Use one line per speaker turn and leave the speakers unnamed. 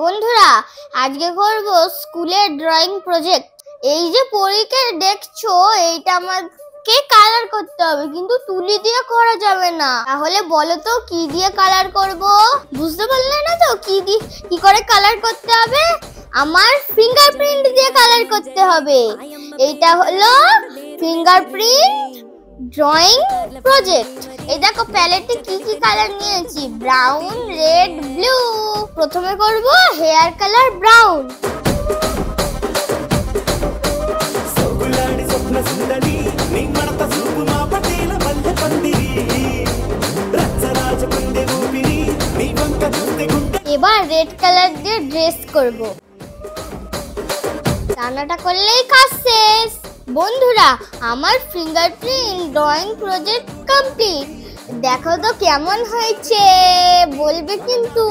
বন্ধুরা, আজকে করব স্কুলের ড্রয়িং প্রজেক্ট। এই যে পরীকে দেখছো, এইটা আমাকে কালার করতে হবে, কিন্তু তুলি দিয়ে করা যাবে না। তাহলে বলো তো কি দিয়ে কালার করব? বুঝতে পারলে না তো কি করে কালার করতে হবে? আমার ফিঙ্গারপ্রিন্ট দিয়ে কালার করতে হবে। এইটা হলো ফিঙ্গারপ্রিন্ট ড্রয়িং প্রজেক্ট। এই দেখো প্যালেটে কি কালার নিয়েছি, ব্রাউন, রেড, ব্লু। প্রথমে করব হেয়ার কালার ব্রাউন। এবার রেড কালার দিয়ে ড্রেস করব। রান্নাটা করলেই কাজ শেষ। বন্ধুরা, আমার ফিঙ্গারপ্রিন্ট ড্রয়িং প্রজেক্ট কমপ্লিট। দেখো তো কেমন হয়েছে, বলবে কিন্তু।